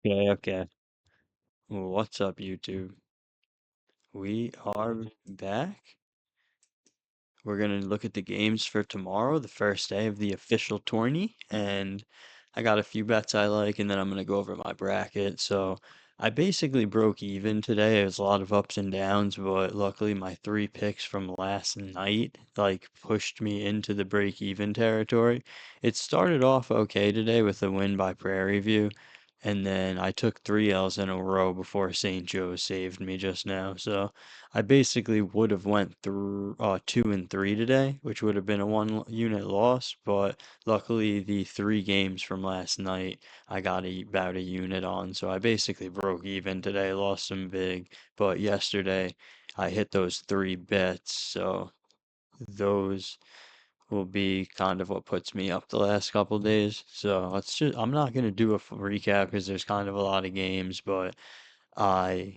Okay, okay. What's up, YouTube? We are back. We're gonna look at the games for tomorrow, the first day of the official tourney, and I got a few bets I like, and then I'm gonna go over my bracket. So I basically broke even today. It was a lot of ups and downs, but luckily my three picks from last night pushed me into the break even territory. It started off okay today with a win by Prairie View, and then I took three L's in a row before St. Joe's saved me just now. So I basically would have went through 2 and 3 today, which would have been a one unit loss, but luckily the three games from last night I got about a unit on, so I basically broke even today, lost some big, but yesterday I hit those three bets, so those will be kind of what puts me up the last couple days. So I'm not gonna do a full recap because there's kind of a lot of games, but I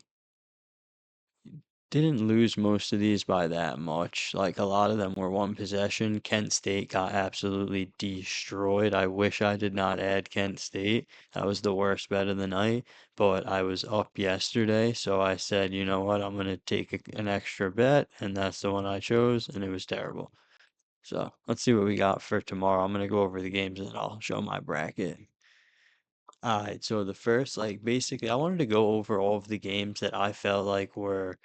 didn't lose most of these by that much. Like a lot of them were one possession. Kent State got absolutely destroyed. I wish I did not add Kent State. That was the worst bet of the night. But I was up yesterday, so I said, you know what, I'm gonna take an extra bet, and that's the one I chose, and it was terrible. So let's see what we got for tomorrow. I'm gonna go over the games and I'll show my bracket. Alright, so the first, basically, I wanted to go over all of the games that I felt like were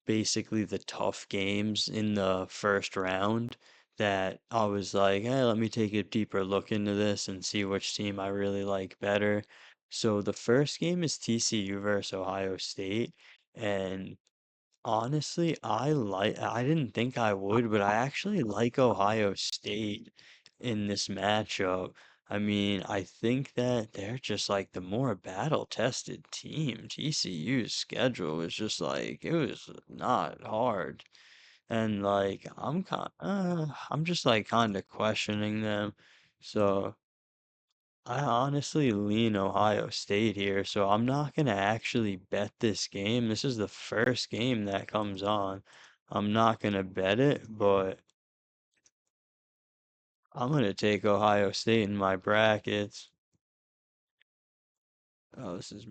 basically the tough games in the first round that I was like, hey, let me take a deeper look into this and see which team I really like better. So the first game is TCU versus Ohio State, and honestly, I didn't think I would, but I actually like Ohio State in this matchup. I mean, I think that they're just like the more battle-tested team. TCU's schedule was just like it was not hard. And I'm just like kind of questioning them. So I honestly lean Ohio State here, so I'm not gonna actually bet this game. This is the first game that comes on. I'm not gonna bet it, but I'm gonna take Ohio State in my brackets. Oh, this is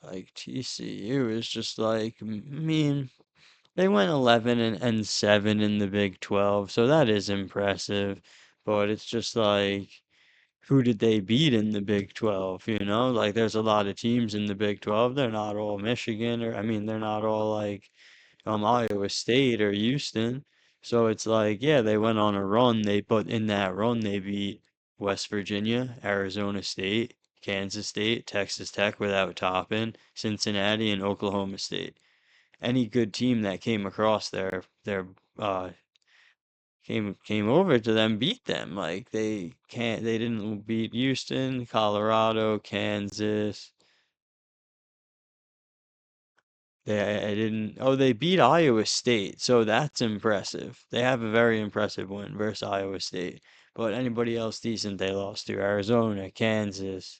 like TCU is just like, I mean, they went 11 and 7 in the Big 12, so that is impressive, but it's just like who did they beat in the Big 12, you know? Like there's a lot of teams in the Big 12. They're not all Michigan or I mean they're not all like Iowa State or Houston. So it's like, yeah, they went on a run. But in that run they beat West Virginia, Arizona State, Kansas State, Texas Tech without topping, Cincinnati and Oklahoma State. Any good team that came across their came over to them, beat them. Like they didn't beat Houston, Colorado, Kansas. They didn't. Oh, they beat Iowa State, so that's impressive. They have a very impressive win versus Iowa State. But anybody else decent, they lost to Arizona, Kansas.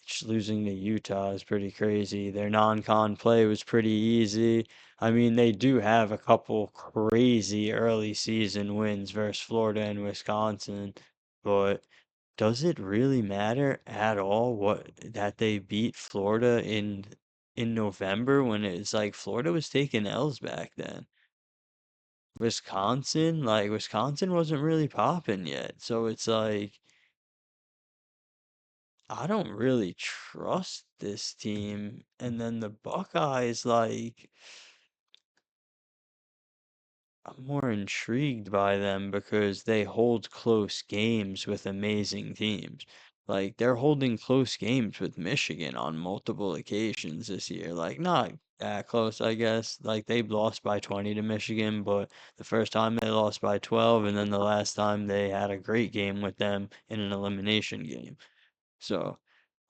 Just losing to Utah is pretty crazy. Their non-con play was pretty easy. I mean, they do have a couple crazy early season wins versus Florida and Wisconsin, but does it really matter at all what that they beat Florida in November when it's like Florida was taking L's back then? Wisconsin wasn't really popping yet. So it's like I don't really trust this team. And then the Buckeyes, I'm more intrigued by them because they hold close games with amazing teams. Like, they're holding close games with Michigan on multiple occasions this year. Like, not that close, I guess. Like, they lost by 20 to Michigan, but the first time they lost by 12, and then the last time they had a great game with them in an elimination game. So.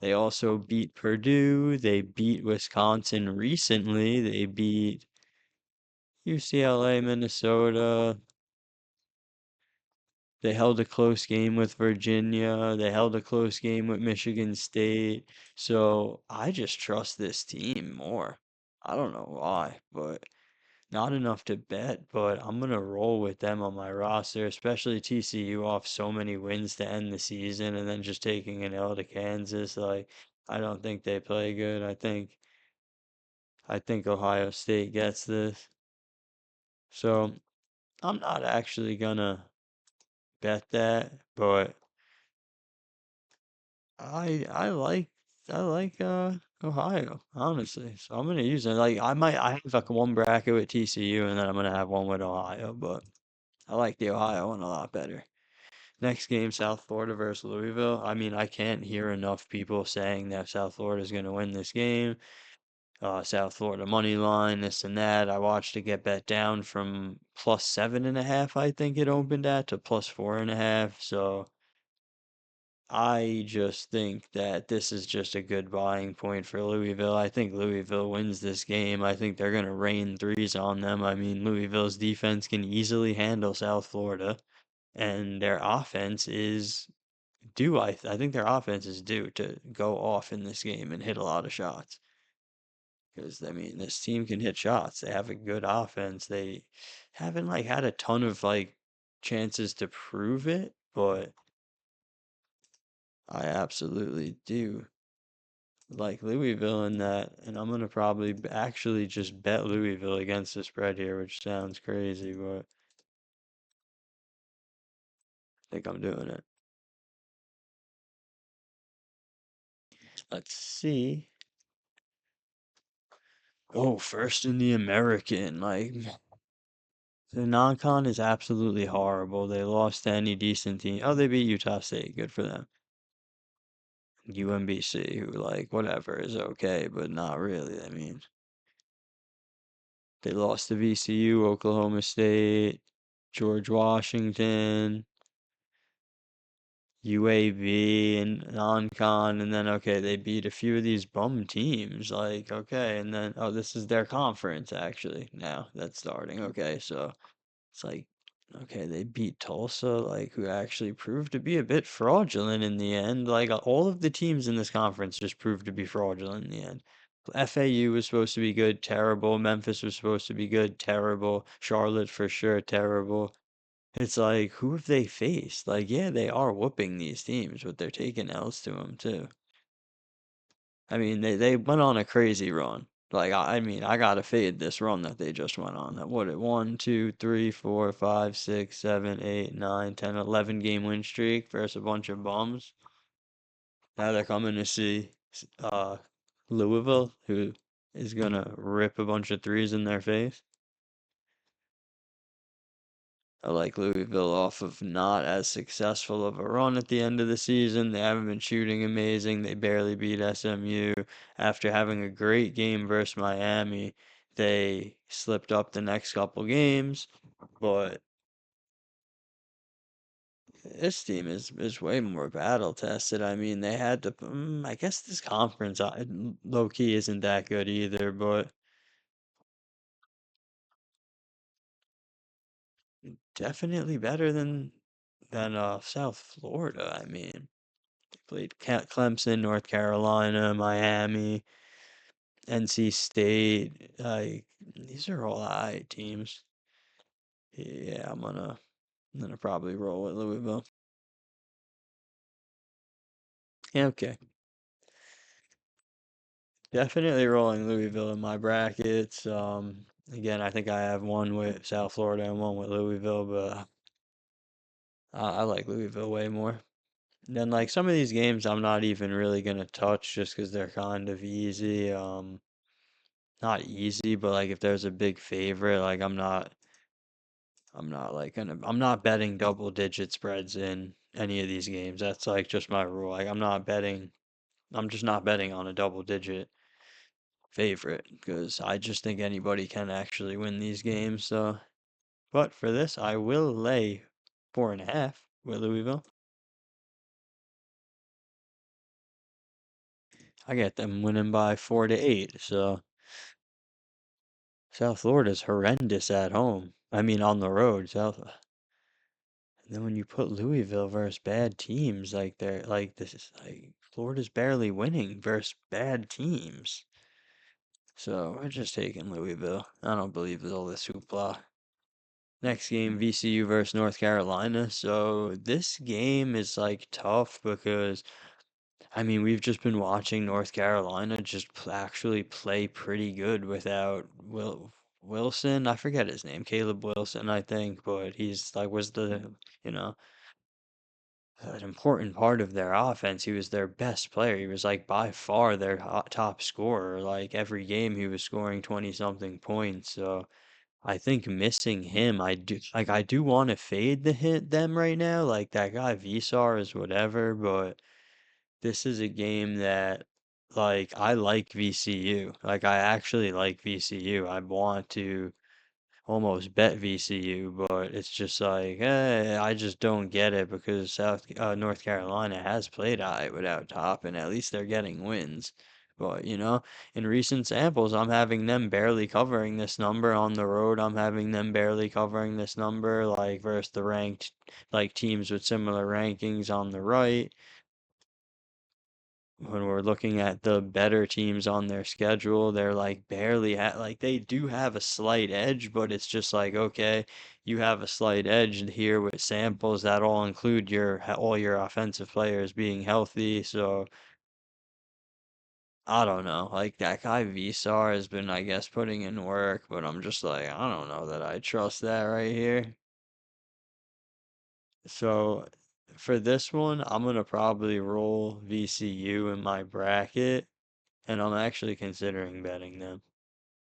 They also beat Purdue. They beat Wisconsin recently. They beat UCLA, Minnesota. They held a close game with Virginia. They held a close game with Michigan State. So I just trust this team more. I don't know why, but not enough to bet, but I'm gonna roll with them on my roster, especially TCU off so many wins to end the season and then just taking an L to Kansas. Like, I don't think they play good. I think Ohio State gets this. So I'm not actually gonna bet that, but I like Ohio, honestly. So I'm gonna use it. Like I have like one bracket with TCU and then I'm gonna have one with Ohio, but I like the Ohio one a lot better. Next game, South Florida versus Louisville. I mean, I can't hear enough people saying that South Florida is gonna win this game. South Florida money line, this and that. I watched it get bet down from +7.5, I think it opened at, to +4.5. So I just think that this is just a good buying point for Louisville. I think Louisville wins this game. I think they're going to rain threes on them. I mean, Louisville's defense can easily handle South Florida, and their offense is due. I think their offense is due to go off in this game and hit a lot of shots. Because, I mean, this team can hit shots. They have a good offense. They haven't, like, had a ton of, like, chances to prove it, but I absolutely do like Louisville in that, and I'm gonna probably actually just bet Louisville against the spread here, which sounds crazy, but I think I'm doing it. Let's see. Oh, first in the American. Like, the non-con is absolutely horrible. They lost to any decent team. Oh, they beat Utah State. Good for them. UMBC, who, like, whatever, is okay, but not really. I mean, they lost to VCU, Oklahoma State, George Washington, UAB and non-con, and then okay, they beat a few of these bum teams. Like, okay, and then oh, this is their conference actually. Now that's starting. Okay, so it's like okay, they beat Tulsa, like who actually proved to be a bit fraudulent in the end. Like all of the teams in this conference just proved to be fraudulent in the end. FAU was supposed to be good, terrible. Memphis was supposed to be good, terrible. Charlotte for sure, terrible. It's like, who have they faced? Like, yeah, they are whooping these teams, but they're taking L's to them too. I mean, they went on a crazy run. Like, I mean, I gotta fade this run that they just went on. That what it 1, 2, 3, 4, 5, 6, 7, 8, 9, 10, 11 game win streak versus a bunch of bums. Now they're coming to see Louisville, who is gonna rip a bunch of threes in their face. I like Louisville off of not as successful of a run at the end of the season. They haven't been shooting amazing. They barely beat SMU. After having a great game versus Miami, they slipped up the next couple games. But this team is way more battle tested. I mean, they had to. I guess this conference low key isn't that good either, but definitely better than South Florida. I mean. Played Clemson, North Carolina, Miami, NC State. Like these are all high teams. Yeah, I'm gonna probably roll with Louisville. Yeah, okay. Definitely rolling Louisville in my brackets. Again, I think I have one with South Florida and one with Louisville, but I like Louisville way more. And then like some of these games, I'm not even really gonna touch just because they're kind of easy. Not easy, but like if there's a big favorite, like I'm not like I'm not betting double digit spreads in any of these games. That's like just my rule. Like I'm just not betting on a double digit favorite because I just think anybody can actually win these games. So, but for this, I will lay 4.5 with Louisville. I get them winning by 4-8. So South Florida's horrendous at home. I mean on the road. And then when you put Louisville versus bad teams, like they're like this is like Florida's barely winning versus bad teams. So we're just taking Louisville. I don't believe there's all this hoopla. Next game, VCU versus North Carolina. So this game is like tough because I mean we've just been watching North Carolina just actually play pretty good without Wilson. I forget his name, Caleb Wilson, I think, but he's like was the you know an important part of their offense. He was their best player. He was like by far their top scorer. Like every game he was scoring 20 something points. So I think missing him, I do want to fade them right now. Like that guy Vsar is whatever, but this is a game that like I like VCU. Like I actually like VCU. I want to almost bet VCU, but it's just like, I just don't get it because North Carolina has played I without Top, and at least they're getting wins. But in recent samples, I'm having them barely covering this number on the road. I'm having them barely covering this number, like versus the ranked like teams with similar rankings on the right when we're looking at the better teams on their schedule, they're like like they do have a slight edge, but it's just like, okay, you have a slight edge here with samples that all include all your offensive players being healthy. So I don't know. Like that guy Vsar has been, I guess, putting in work, but I'm just like, I don't know that I trust that right here. So for this one, I'm gonna probably roll VCU in my bracket, and I'm actually considering betting them.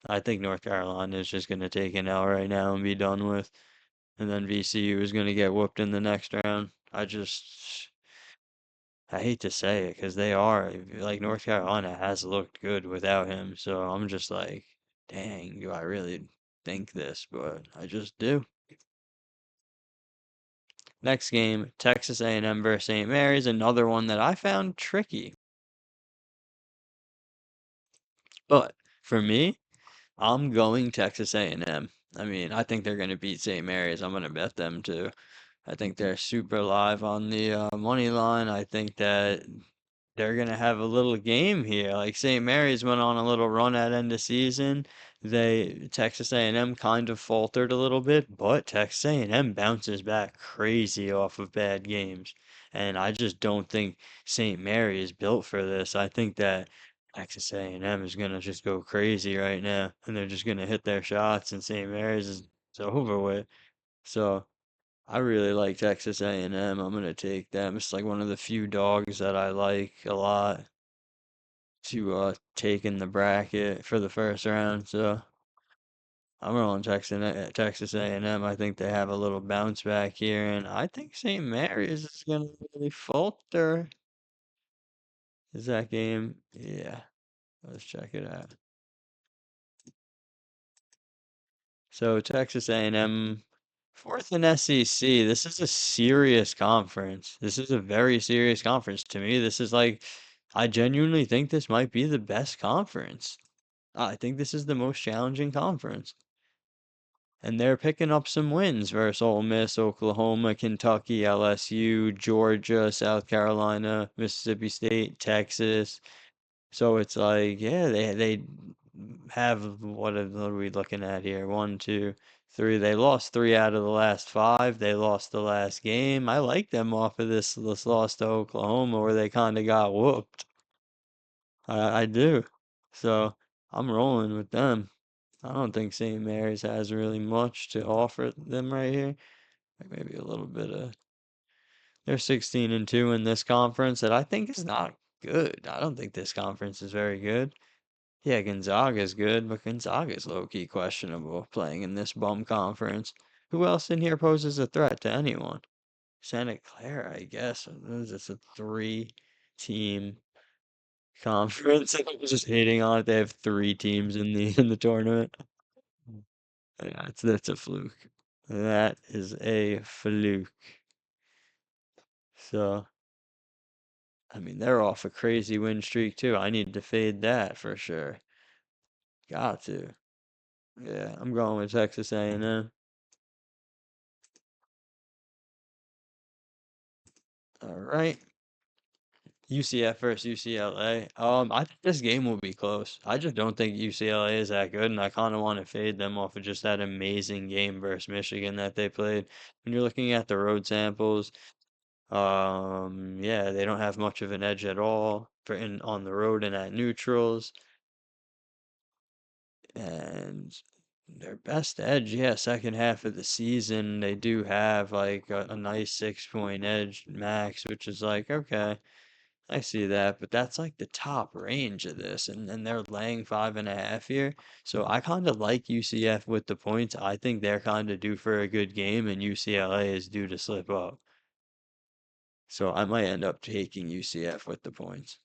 I think North Carolina is just going to take an L right now and be done with. And then VCU is going to get whooped in the next round. I hate to say it because they are, like, North Carolina has looked good without him. So I'm just like, dang, do I really think this? But I just do. Next game, Texas A&M versus St. Mary's, another one that I found tricky. But for me, I'm going Texas A&M. I mean, I think they're going to beat St. Mary's. I'm going to bet them too. I think they're super live on the money line. I think that they're gonna have a little game here. Like St. Mary's went on a little run at end of season. Texas A&M kind of faltered a little bit, but Texas A&M bounces back crazy off of bad games. And I just don't think St. Mary is built for this. I think that Texas A&M is gonna just go crazy right now, and they're just gonna hit their shots, and St. Mary's is over with. So. I really like Texas A&M. I'm gonna take them. It's like one of the few dogs that I like a lot to take in the bracket for the first round. So I'm rolling Texas A&M. I think they have a little bounce back here, and I think St. Mary's is gonna really falter. Is that game? Yeah, let's check it out. So Texas A&M fourth in SEC. This is a serious conference. This is a very serious conference. To me, this is like I genuinely think this might be the best conference. I think this is the most challenging conference. And they're picking up some wins versus Ole Miss, Oklahoma, Kentucky, LSU, Georgia, South Carolina, Mississippi State, Texas. So it's like, yeah, they have what are we looking at here? One, two, three. They lost three out of the last five. They lost the last game. I like them off of this loss to Oklahoma where they kind of got whooped. I do. So I'm rolling with them. I don't think St. Mary's has really much to offer them right here. Like maybe a little bit of they're 16 and 2 in this conference that I think is not good. I don't think this conference is very good. Yeah, Gonzaga's good, but Gonzaga's low-key questionable playing in this bum conference. Who else in here poses a threat to anyone? Santa Clara, I guess. This is a three-team conference. I'm just hating on it. They have three teams in the tournament. Yeah, that's a fluke. That is a fluke. So, I mean, they're off a crazy win streak too. I need to fade that for sure. Got to. Yeah, I'm going with Texas A&M. All right. UCF versus UCLA. I think this game will be close. I just don't think UCLA is that good, and I kind of want to fade them off of just that amazing game versus Michigan that they played. When you're looking at the road samples, yeah, they don't have much of an edge at all for in on the road and at neutrals. And their best edge, yeah, second half of the season, they do have like a nice 6 point edge max, which is like, okay, I see that, but that's like the top range of this, and they're laying 5.5 here. So I kind of like UCF with the points. I think they're kind of due for a good game, and UCLA is due to slip up. So I might end up taking UCF with the points.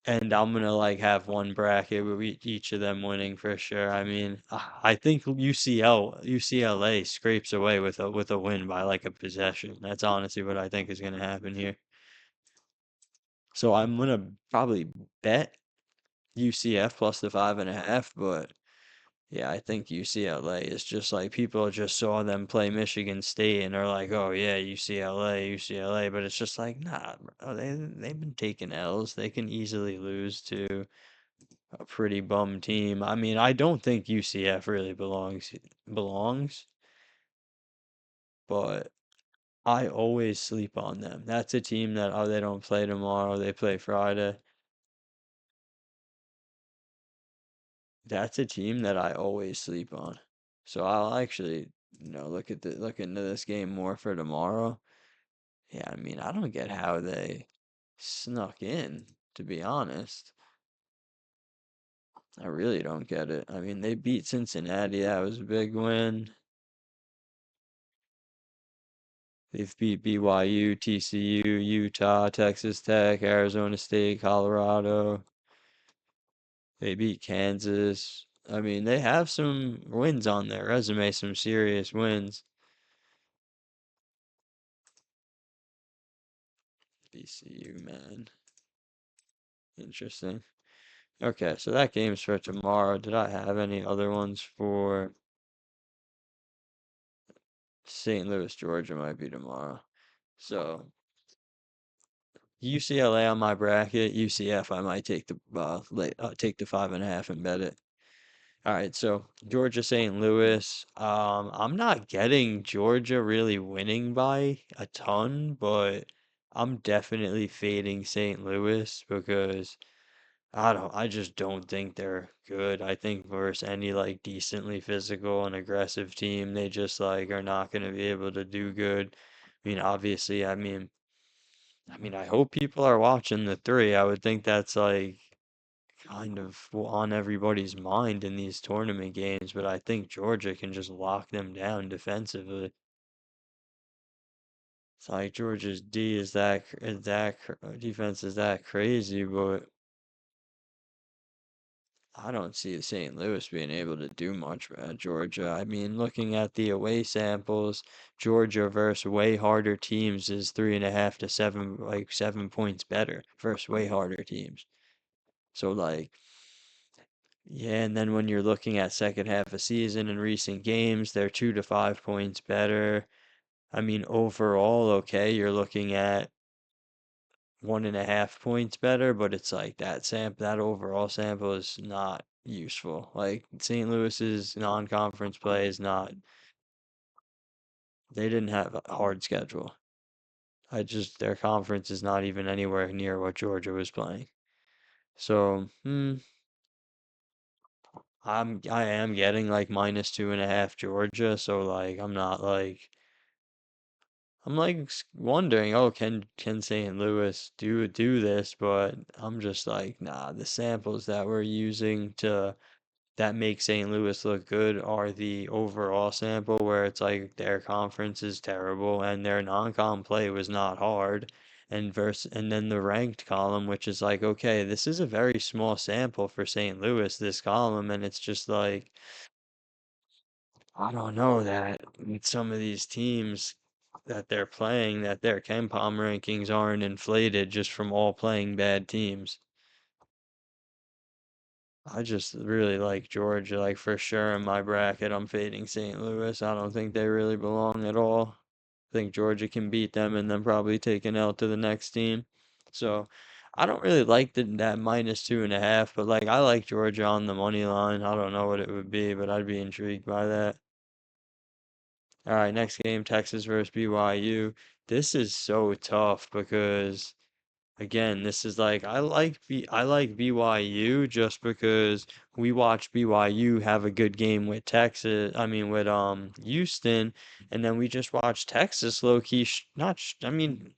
And I'm gonna like have one bracket with each of them winning for sure. I mean, I think UCLA scrapes away with a win by like a possession. That's honestly what I think is gonna happen here. So I'm gonna probably bet UCF plus the 5.5, but yeah, I think UCLA is just like people just saw them play Michigan State and are like, oh yeah, UCLA, UCLA, but it's just like, nah, bro, they've been taking L's. They can easily lose to a pretty bum team. I mean, I don't think UCF really belongs, but I always sleep on them. That's a team that they don't play tomorrow, they play Friday. That's a team that I always sleep on. So I'll actually, look into this game more for tomorrow. Yeah, I mean, I don't get how they snuck in, to be honest. I really don't get it. I mean, they beat Cincinnati. That was a big win. They've beat BYU, TCU, Utah, Texas Tech, Arizona State, Colorado. They beat Kansas. I mean, they have some wins on their resume, some serious wins. BCU, man. Interesting. Okay, so that game's for tomorrow. Did I have any other ones for St. Louis, Georgia might be tomorrow. So UCLA on my bracket, UCF I might take the take the 5.5 and bet it. All right, so Georgia St. Louis. I'm not getting Georgia really winning by a ton, but I'm definitely fading St. Louis because I just don't think they're good. I think versus any like decently physical and aggressive team, they just like are not going to be able to do good. I mean, obviously, I mean, I hope people are watching the three. I would think that's like kind of on everybody's mind in these tournament games, but I think Georgia can just lock them down defensively. It's like Georgia's D defense is that crazy, but I don't see St. Louis being able to do much at Georgia. I mean, looking at the away samples, Georgia versus way harder teams is 3.5 to 7, like 7 points better versus way harder teams. So like, yeah, and then when you're looking at second half of season and recent games, they're 2 to 5 points better. I mean, overall, okay, you're looking at 1.5 points better, but it's like that overall sample is not useful. Like St. Louis's non-conference play is not. They didn't have a hard schedule. Their conference is not even anywhere near what Georgia was playing. So, I am getting like -2.5 Georgia. So like I'm like wondering, oh, can St. Louis do this? But I'm just like, nah, the samples that we're using to that make St. Louis look good are the overall sample where it's like their conference is terrible and their non-con play was not hard. And then the ranked column, which is like, okay, this is a very small sample for St. Louis, this column, and it's just like I don't know that with some of these teams that they're playing, that their Ken Palm rankings aren't inflated just from all playing bad teams. I just really like Georgia, like for sure in my bracket, I'm fading St. Louis. I don't think they really belong at all. I think Georgia can beat them and then probably take an L to the next team. So I don't really like that -2.5, but like I like Georgia on the money line. I don't know what it would be, but I'd be intrigued by that. All right, next game, Texas versus BYU. This is so tough because again, this is like I like BYU just because we watched BYU have a good game with Texas. I mean with Houston, and then we just watched Texas low key not I mean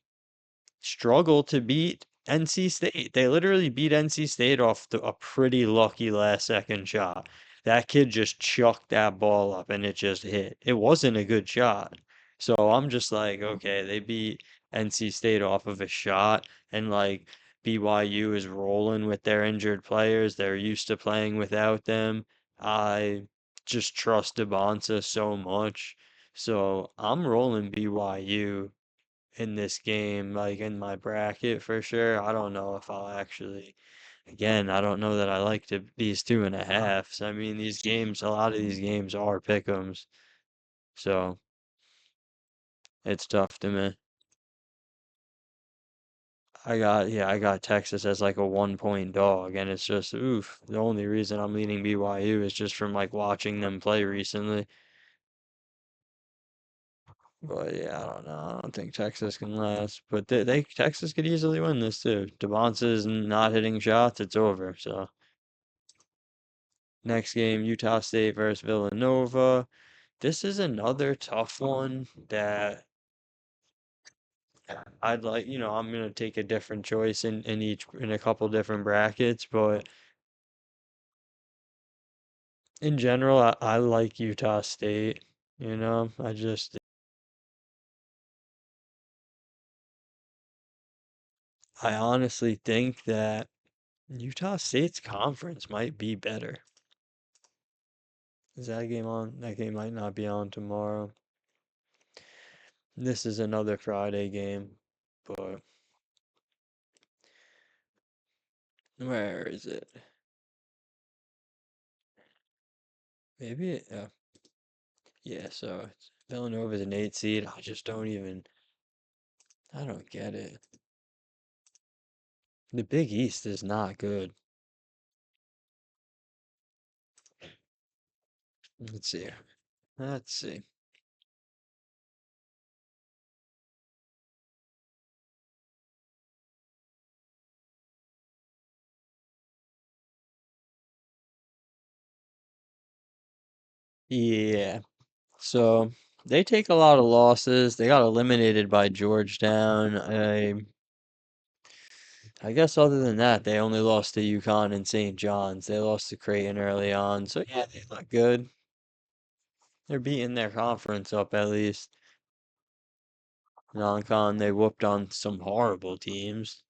struggle to beat NC State. They literally beat NC State off a pretty lucky last second shot. That kid just chucked that ball up and it just hit. It wasn't a good shot. So I'm just like, okay, they beat NC State off of a shot and like BYU is rolling with their injured players. They're used to playing without them. I just trust Devonta so much. So I'm rolling BYU in this game, like in my bracket for sure. I don't know if I'll actually, again, I don't know that I like these 2.5s. I mean, these games, a lot of these games are pick'ems, so it's tough to me. Yeah, I got Texas as like a 1 point dog, and it's just, oof. The only reason I'm leaning BYU is just from like watching them play recently. But yeah, I don't know. I don't think Texas can last. But Texas could easily win this too. Devonta's not hitting shots, it's over. So next game, Utah State versus Villanova. This is another tough one that I'd like, I'm gonna take a different choice in a couple different brackets, but in general, I like Utah State. I just I honestly think that Utah State's conference might be better. Is that game on? That game might not be on tomorrow. This is another Friday game, but where is it? Maybe yeah, so Villanova's an 8 seed. I don't get it. The Big East is not good. Let's see. Let's see. Yeah. So they take a lot of losses. They got eliminated by Georgetown. I guess other than that, they only lost to UConn and St. John's. They lost to Creighton early on. So yeah, they look good. They're beating their conference up at least. Non-con, they whooped on some horrible teams.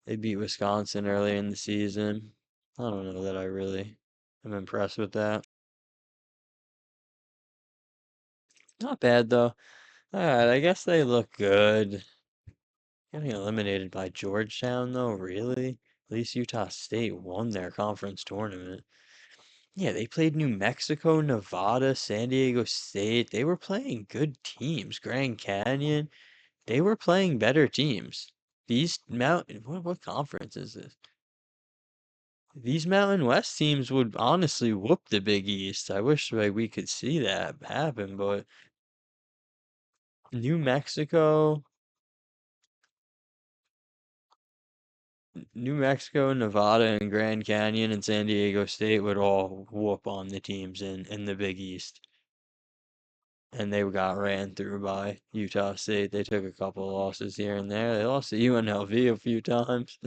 They beat Wisconsin earlier in the season. I don't know that I really am impressed with that. Not bad though. Alright, I guess they look good. Getting eliminated by Georgetown though, really? At least Utah State won their conference tournament. Yeah, they played New Mexico, Nevada, San Diego State. They were playing good teams. Grand Canyon. They were playing better teams. What conference is this? These Mountain West teams would honestly whoop the Big East. I wish like we could see that happen, but New Mexico, New Mexico, Nevada, and Grand Canyon and San Diego State would all whoop on the teams in the Big East. And they got ran through by Utah State. They took a couple of losses here and there. They lost to UNLV a few times.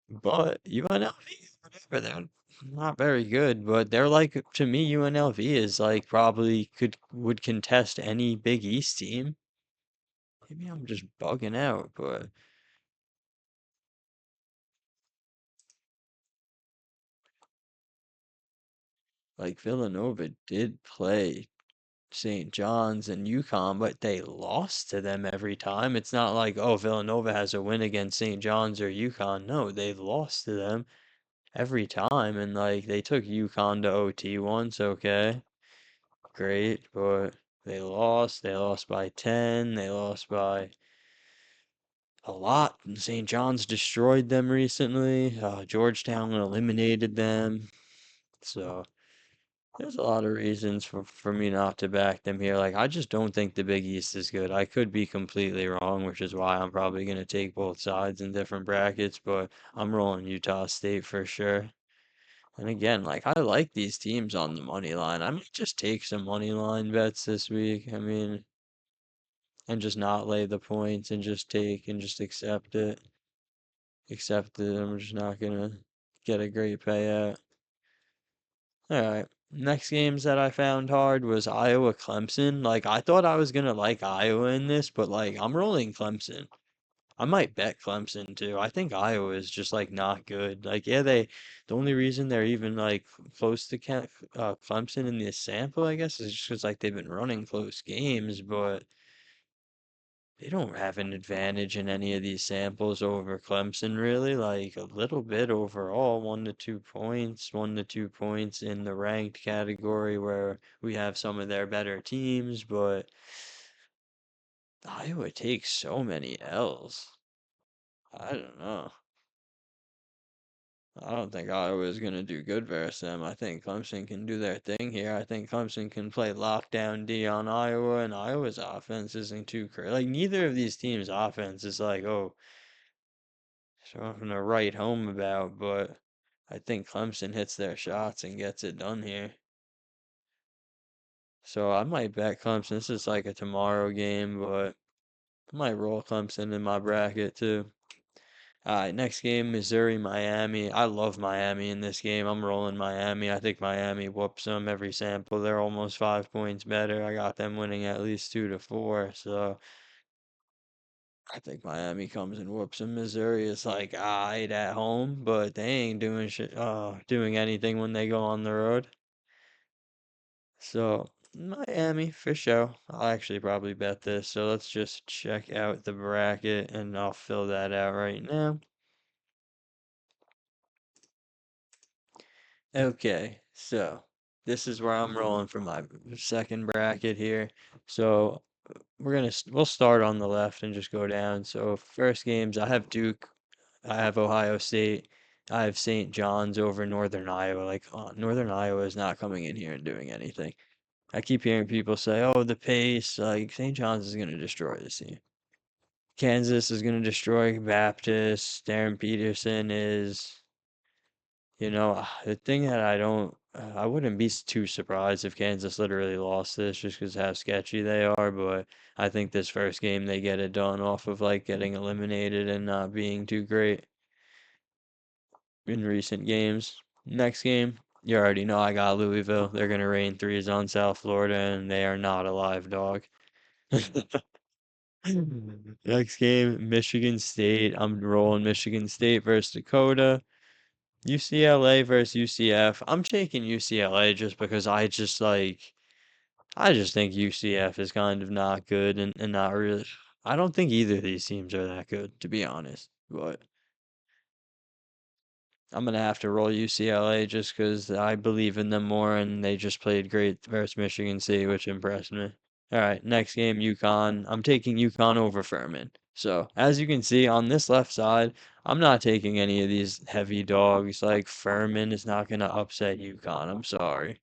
But UNLV, whatever, they're not very good, but they're like to me, UNLV is like probably would contest any Big East team. Maybe I'm just bugging out, but like Villanova did play St. John's and UConn, but they lost to them every time. It's not like, oh, Villanova has a win against St. John's or UConn. No, they lost to them every time, and like they took UConn to OT once, okay. Great, but They lost. They lost by 10. They lost by a lot. St. John's destroyed them recently. Georgetown eliminated them. So there's a lot of reasons for me not to back them here. Like, I just don't think the Big East is good. I could be completely wrong, which is why I'm probably going to take both sides in different brackets, but I'm rolling Utah State for sure. And again, like, I like these teams on the money line. I might just take some money line bets this week. I mean, and just not lay the points and just take and just accept it. Accept that I'm just not gonna get a great payout. All right. Next games that I found hard was Iowa Clemson. Like, I thought I was gonna like Iowa in this, but like I'm rolling Clemson. I might bet Clemson too. I think Iowa is just like not good. Like, yeah, the only reason they're even like close to Clemson in this sample, I guess, is just because like they've been running close games, but they don't have an advantage in any of these samples over Clemson, really. Like a little bit overall, 1 to 2 points, 1 to 2 points in the ranked category where we have some of their better teams, but Iowa takes so many L's. I don't know. I don't think Iowa is going to do good versus them. I think Clemson can do their thing here. I think Clemson can play lockdown D on Iowa, and Iowa's offense isn't too crazy. Like, neither of these teams' offense is like, oh, something to write home about, but I think Clemson hits their shots and gets it done here. So I might bet Clemson. This is like a tomorrow game, but I might roll Clemson in my bracket too. All right, next game, Missouri, Miami. I love Miami in this game. I'm rolling Miami. I think Miami whoops them every sample. They're almost 5 points better. I got them winning at least 2 to 4. So I think Miami comes and whoops them. Missouri is like alright at home, but they ain't doing shit, doing anything when they go on the road. So Miami for sure. I'll actually probably bet this. So let's just check out the bracket and I'll fill that out right now. Okay, so this is where I'm rolling for my second bracket here. So we'll start on the left and just go down. So first games, I have Duke, I have Ohio State, I have St. John's over Northern Iowa. Like, Northern Iowa is not coming in here and doing anything. I keep hearing people say, "Oh, the pace, like St. John's is going to destroy this team. Kansas is going to destroy Baptist. Darren Peterson is." The thing that I wouldn't be too surprised if Kansas literally lost this just because how sketchy they are, but I think this first game they get it done off of like getting eliminated and not being too great in recent games. Next game, you already know I got Louisville. They're gonna rain threes on South Florida, and they are not a live dog. Next game, Michigan State. I'm rolling Michigan State versus Dakota. UCLA versus UCF. I'm taking UCLA just because I just think UCF is kind of not good and not really. I don't think either of these teams are that good, to be honest. But I'm gonna have to roll UCLA just because I believe in them more and they just played great versus Michigan State, which impressed me. All right, next game, UConn. I'm taking UConn over Furman. So, as you can see on this left side, I'm not taking any of these heavy dogs. Like, Furman is not going to upset UConn. I'm sorry.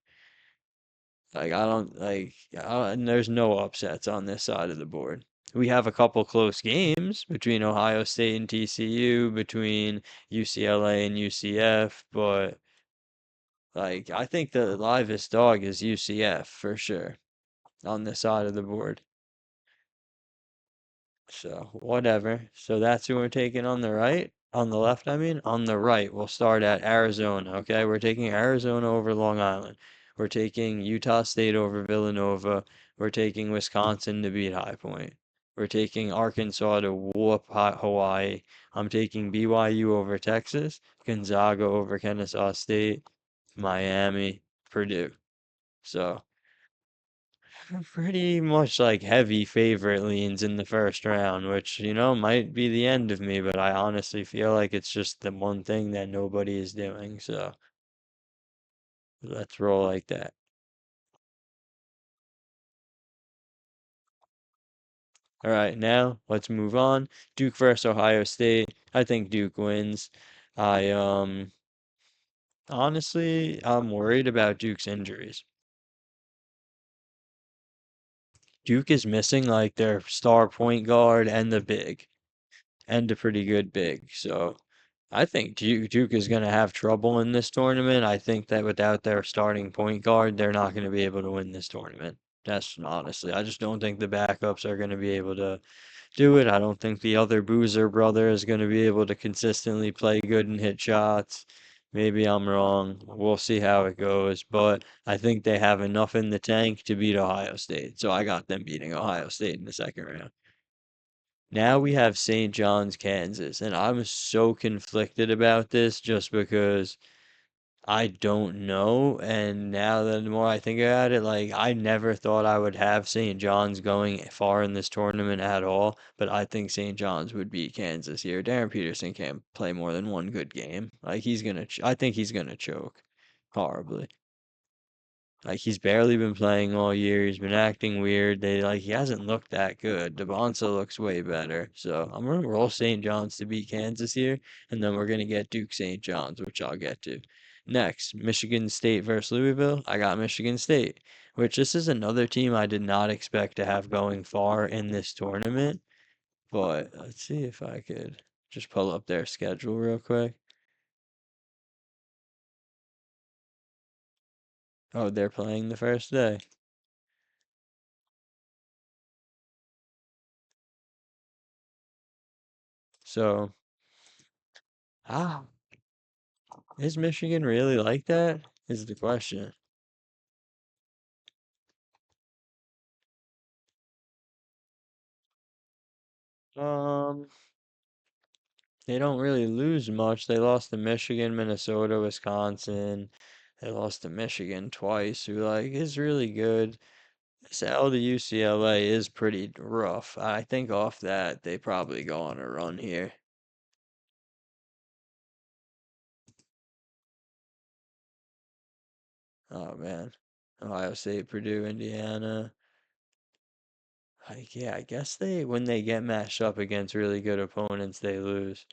Like, I don't, like, and there's no upsets on this side of the board. We have a couple close games between Ohio State and TCU, between UCLA and UCF, but, like, I think the livest dog is UCF for sure on this side of the board. So, whatever. So that's who we're taking on the right. On the left, I mean. On the right, we'll start at Arizona, okay? We're taking Arizona over Long Island. We're taking Utah State over Villanova. We're taking Wisconsin to beat High Point. We're taking Arkansas to whoop Hawaii. I'm taking BYU over Texas, Gonzaga over Kennesaw State, Miami, Purdue. So, pretty much like heavy favorite leans in the first round, which, might be the end of me, but I honestly feel like it's just the one thing that nobody is doing. So let's roll like that. All right, now let's move on. Duke versus Ohio State. I think Duke wins. I honestly, I'm worried about Duke's injuries. Duke is missing like their star point guard and the big, and a pretty good big. So I think Duke is going to have trouble in this tournament. I think that without their starting point guard, they're not going to be able to win this tournament. That's honestly, I just don't think the backups are going to be able to do it. I don't think the other Boozer brother is going to be able to consistently play good and hit shots. Maybe I'm wrong. We'll see how it goes. But I think they have enough in the tank to beat Ohio State. So I got them beating Ohio State in the second round. Now we have St. John's, Kansas, and I'm so conflicted about this just because I don't know. And now that the more I think about it, like I never thought I would have St. John's going far in this tournament at all, but I think St. John's would beat Kansas here. Darren Peterson can't play more than one good game. Like I think he's gonna choke horribly. Like he's barely been playing all year. He's been acting weird. He hasn't looked that good. Devonsa looks way better. So I'm gonna roll St. John's to beat Kansas here, and then we're gonna get Duke St. John's, which I'll get to. Next, Michigan State versus Louisville. I got Michigan State, which this is another team I did not expect to have going far in this tournament. But let's see if I could just pull up their schedule real quick. Oh, they're playing the first day. So, ah, is Michigan really like that? Is the question. Um, they don't really lose much. They lost to Michigan, Minnesota, Wisconsin. They lost to Michigan twice, who like is really good. This L to UCLA is pretty rough. I think off that they probably go on a run here. Oh man. Ohio State, Purdue, Indiana. Like, yeah, I guess when they get matched up against really good opponents, they lose.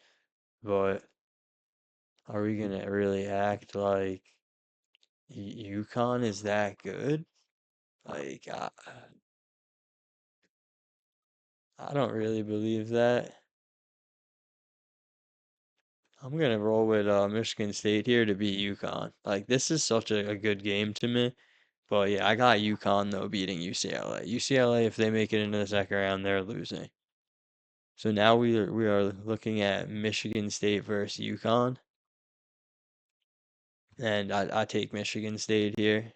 But are we gonna really act like UConn is that good? Like, I don't really believe that. I'm gonna roll with Michigan State here to beat UConn. Like, this is such a good game to me. But yeah, I got UConn though beating UCLA. UCLA, if they make it into the second round, they're losing. So now we are looking at Michigan State versus UConn, and I take Michigan State here.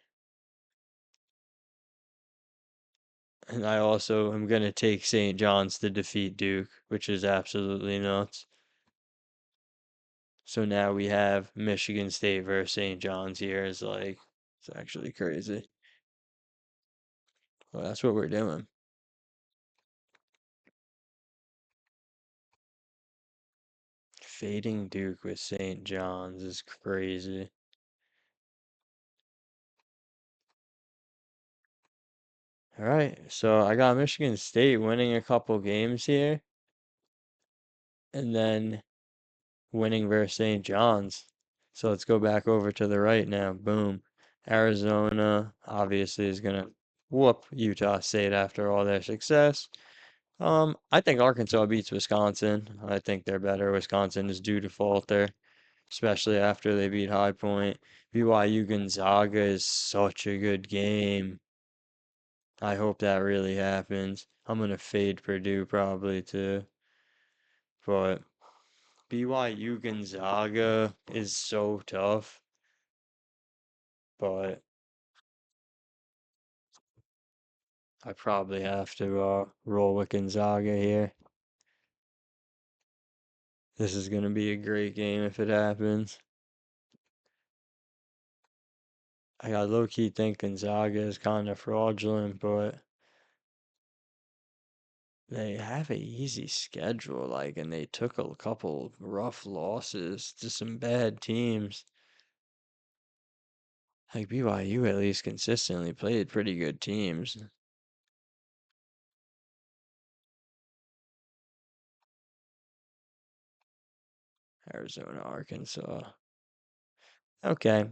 And I also am gonna take St. John's to defeat Duke, which is absolutely nuts. So now we have Michigan State versus St. John's here is like it's actually crazy. Well, that's what we're doing. Fading Duke with St. John's is crazy. All right, so I got Michigan State winning a couple games here, and then winning versus St. John's. So let's go back over to the right now. Boom. Arizona obviously is gonna whoop Utah State after all their success. I think Arkansas beats Wisconsin. I think they're better. Wisconsin is due to falter, especially after they beat High Point. BYU Gonzaga is such a good game. I hope that really happens. I'm gonna fade Purdue probably too. But BYU Gonzaga is so tough. But I probably have to roll with Gonzaga here. This is gonna be a great game if it happens. I low key think Gonzaga is kind of fraudulent, but they have a easy schedule, like, and they took a couple rough losses to some bad teams. Like BYU at least consistently played pretty good teams. Arizona, Arkansas. Okay.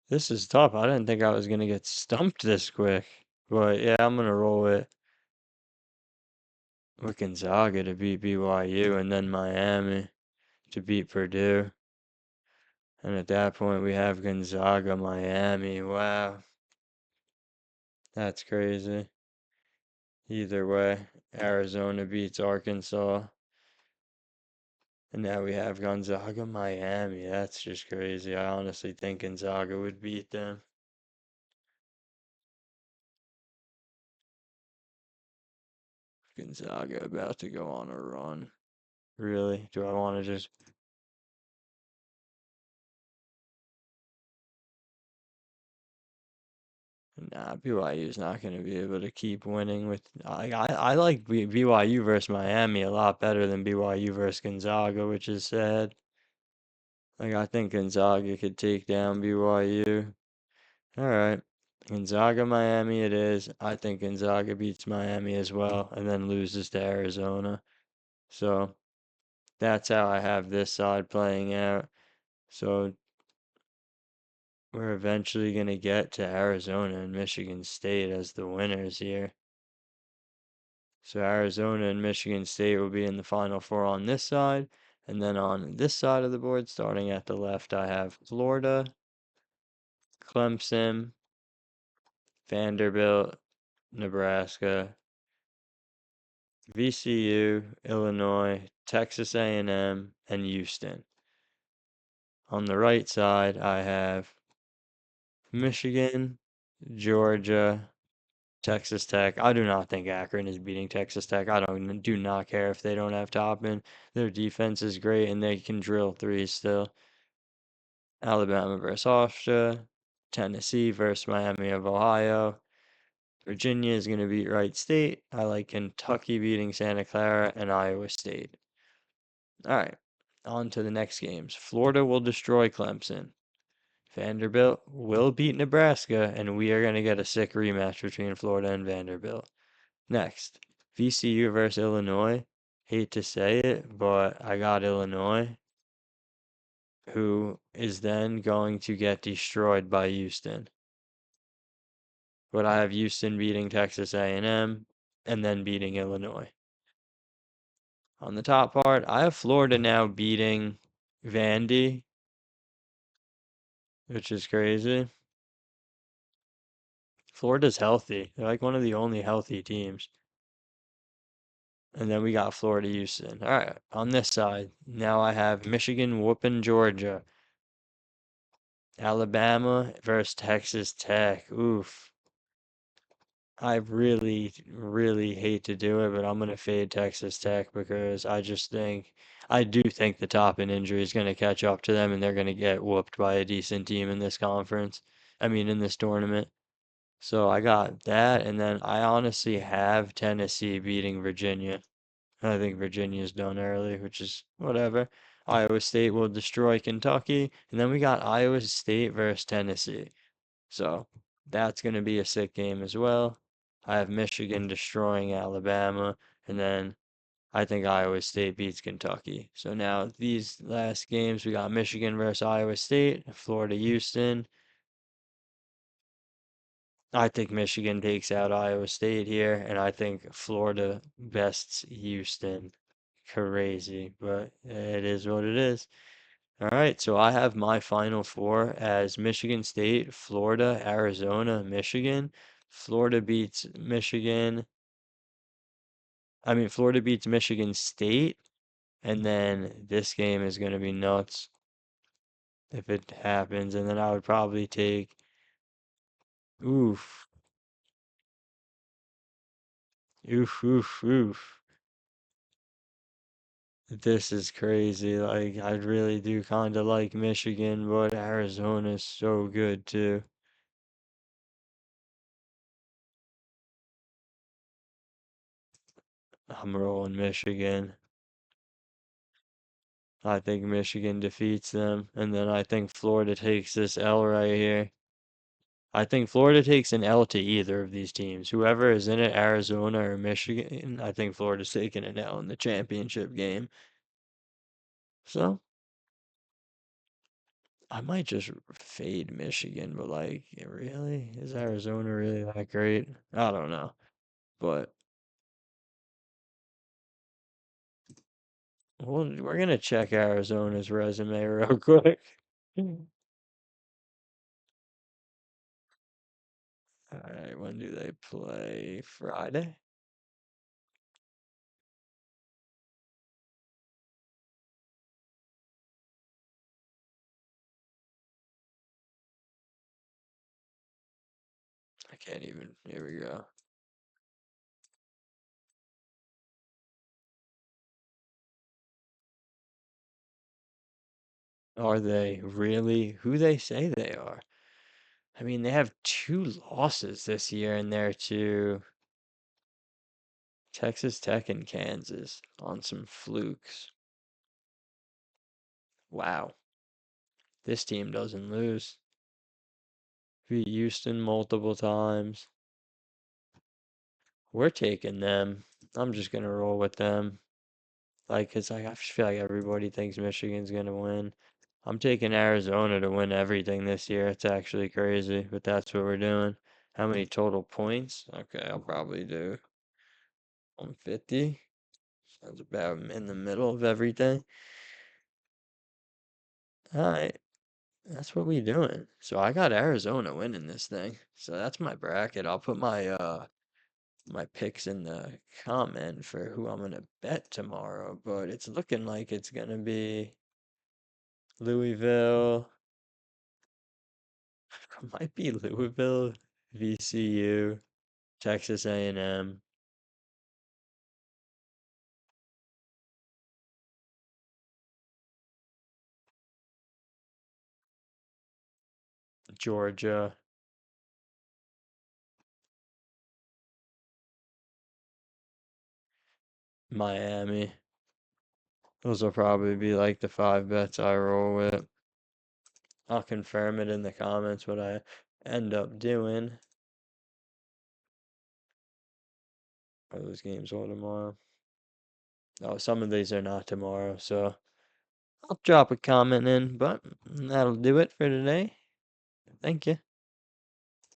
This is tough. I didn't think I was gonna get stumped this quick. But yeah, I'm gonna roll it with Gonzaga to beat BYU and then Miami to beat Purdue. And at that point we have Gonzaga, Miami. Wow. That's crazy. Either way, Arizona beats Arkansas. And now we have Gonzaga, Miami. That's just crazy. I honestly think Gonzaga would beat them. Gonzaga about to go on a run. Really? Do I want to just... Nah, BYU is not going to be able to keep winning with... I like BYU versus Miami a lot better than BYU versus Gonzaga, which is sad. Like, I think Gonzaga could take down BYU. All right. Gonzaga, Miami it is. I think Gonzaga beats Miami as well and then loses to Arizona. So that's how I have this side playing out. So we're eventually going to get to Arizona and Michigan State as the winners here. So Arizona and Michigan State will be in the Final Four on this side. And then on this side of the board, starting at the left, I have Florida, Clemson, Vanderbilt, Nebraska, VCU, Illinois, Texas A&M, and Houston. On the right side, I have Michigan, Georgia, Texas Tech. I do not think Akron is beating Texas Tech. I do not care if they don't have Toppin. Their defense is great and they can drill threes still. Alabama versus Hofstra, Tennessee versus Miami of Ohio. Virginia is going to beat Wright State. I like Kentucky beating Santa Clara and Iowa State. All right, on to the next games. Florida will destroy Clemson. Vanderbilt will beat Nebraska, and we are going to get a sick rematch between Florida and Vanderbilt. Next, VCU versus Illinois. Hate to say it, but I got Illinois, who is then going to get destroyed by Houston. But I have Houston beating Texas A&M and then beating Illinois. On the top part, I have Florida now beating Vandy, which is crazy. Florida's healthy. They're like one of the only healthy teams. And then we got Florida, Houston. All right, on this side, now I have Michigan whooping Georgia. Alabama versus Texas Tech. Oof. I really, really hate to do it, but I'm going to fade Texas Tech because I do think the Toppin injury is going to catch up to them and they're going to get whooped by a decent team in this conference. I mean, in this tournament. So I got that, and then I honestly have Tennessee beating Virginia. I think Virginia's done early, which is whatever. Iowa State will destroy Kentucky, and then we got Iowa State versus Tennessee. So that's going to be a sick game as well. I have Michigan destroying Alabama, and then I think Iowa State beats Kentucky. So now these last games, we got Michigan versus Iowa State, Florida, Houston. I think Michigan takes out Iowa State here, and I think Florida bests Houston. Crazy, but it is what it is. All right, so I have my final four as Michigan State, Florida, Arizona, Michigan. Florida beats Michigan. I mean, Florida beats Michigan State, and then this game is going to be nuts if it happens. And then I would probably take, oof, oof, oof, oof. This is crazy. Like, I really do kind of like Michigan, but Arizona's so good too. I'm rolling Michigan. I think Michigan defeats them, and then I think Florida takes this L right here. I think Florida takes an L to either of these teams. Whoever is in it, Arizona or Michigan, I think Florida's taking an L in the championship game. So I might just fade Michigan, but like, really? Is Arizona really that great? I don't know. But we're gonna check Arizona's resume real quick. All right, when do they play? Friday? I can't even. Here we go. Are they really who they say they are? I mean, they have two losses this year, and they're to Texas Tech and Kansas on some flukes. Wow, this team doesn't lose. Beat Houston multiple times. We're taking them. I'm just gonna roll with them. Like, cause I just feel like everybody thinks Michigan's gonna win. I'm taking Arizona to win everything this year. It's actually crazy, but that's what we're doing. How many total points? Okay, I'll probably do 150. Sounds about in the middle of everything. All right, that's what we doing. So I got Arizona winning this thing. So that's my bracket. I'll put my picks in the comment for who I'm gonna bet tomorrow, but it's looking like it's gonna be Louisville. Might be Louisville, VCU, Texas A&M, Georgia, Miami. Those will probably be like the five bets I roll with. I'll confirm it in the comments what I end up doing. Are those games all tomorrow? Oh, some of these are not tomorrow, so I'll drop a comment in, but that'll do it for today. Thank you.